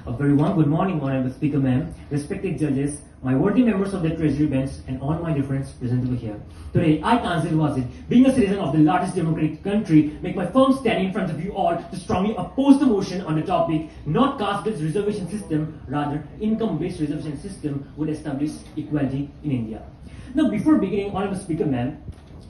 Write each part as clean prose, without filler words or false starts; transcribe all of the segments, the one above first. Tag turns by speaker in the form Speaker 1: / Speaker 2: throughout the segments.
Speaker 1: A very warm good morning, Honorable Speaker Ma'am, respected judges, my worthy members of the Treasury bench, and all my dear friends present over here. Today, I, Tanzil Wazid, being a citizen of the largest democratic country, make my firm stand in front of you all to strongly oppose the motion on the topic, not caste-based reservation system, rather income-based reservation system would establish equality in India. Now, before beginning, Honorable Speaker Ma'am,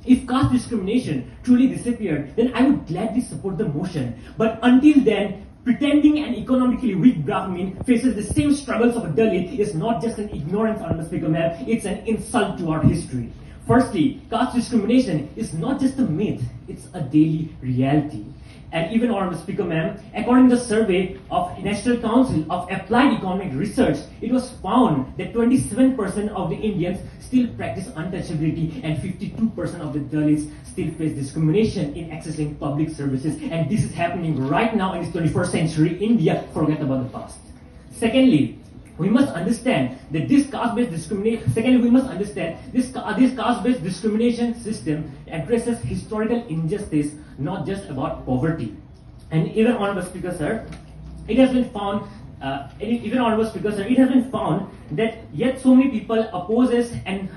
Speaker 1: if caste discrimination truly disappeared, then I would gladly support the motion. But until then, pretending an economically weak Brahmin faces the same struggles of a Dalit is not just an ignorance, Honorable Speaker Ma'am, it's an insult to our history. Firstly, caste discrimination is not just a myth, it's a daily reality. And even, Honorable Speaker Ma'am, according to the survey of National Council of Applied Economic Research, it was found that 27% of the Indians still practice untouchability and 52% of the Dalits still face discrimination in accessing public services. And this is happening right now in this 21st century India. Forget about the past. Secondly, we must understand that this caste-based discrimination. Secondly, we must understand this caste-based discrimination system addresses historical injustice, not just about poverty. And even, Honorable Speaker, sir, it has been found. It has been found that yet so many people opposes and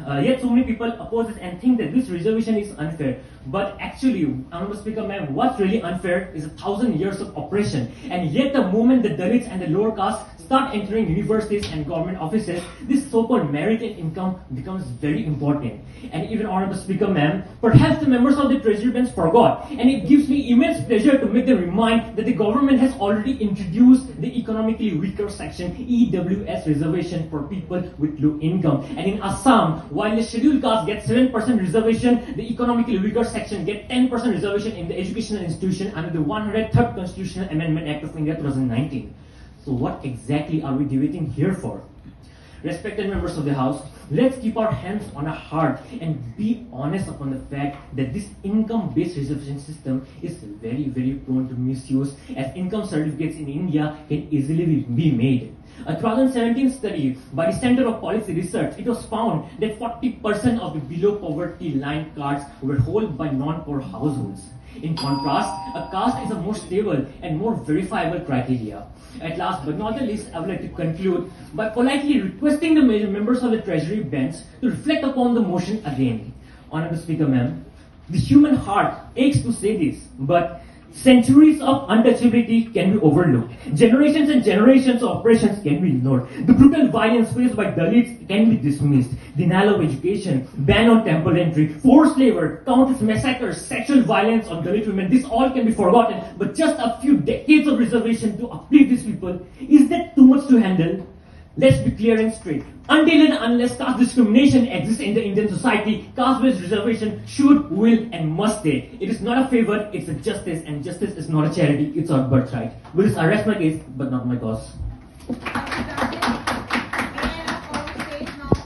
Speaker 1: think that this reservation is unfair. But actually, Honorable Speaker Ma'am, what's really unfair is 1,000 years of oppression. And yet the moment the Dalits and the lower caste start entering universities and government offices, this so-called merit and income becomes very important. And even, Honorable Speaker Ma'am, perhaps the members of the Treasury bench forgot, and it gives me immense pleasure to make them remind that the government has already introduced the economically weaker section, EWS reservation for people with low income. And in Assam, while the scheduled caste gets 7% reservation, the economically weaker section get 10% reservation in the educational institution under the 103rd Constitutional Amendment Act of India 2019. So what exactly are we debating here for? Respected members of the House, let's keep our hands on our heart and be honest upon the fact that this income-based reservation system is very, very prone to misuse, as income certificates in India can easily be made. A 2017 study by the Center of Policy Research, it was found that 40% of the below poverty line cards were held by non-poor households. In contrast, a caste is a more stable and more verifiable criteria. At last but not the least, I would like to conclude by politely requesting the members of the Treasury bench to reflect upon the motion again. Honorable Speaker Ma'am, the human heart aches to say this, but centuries of untouchability can be overlooked. Generations and generations of oppressions can be ignored. The brutal violence faced by Dalits can be dismissed. Denial of education, ban on temple entry, forced labor, countless massacres, sexual violence on Dalit women, this all can be forgotten. But just a few decades of reservation to uplift these people, is that too much to handle? Let's be clear and straight. Until and unless caste discrimination exists in the Indian society, caste-based reservation should, will, and must stay. It is not a favor, it's a justice, and justice is not a charity, it's our birthright. With this, I rest my case, but not my cause.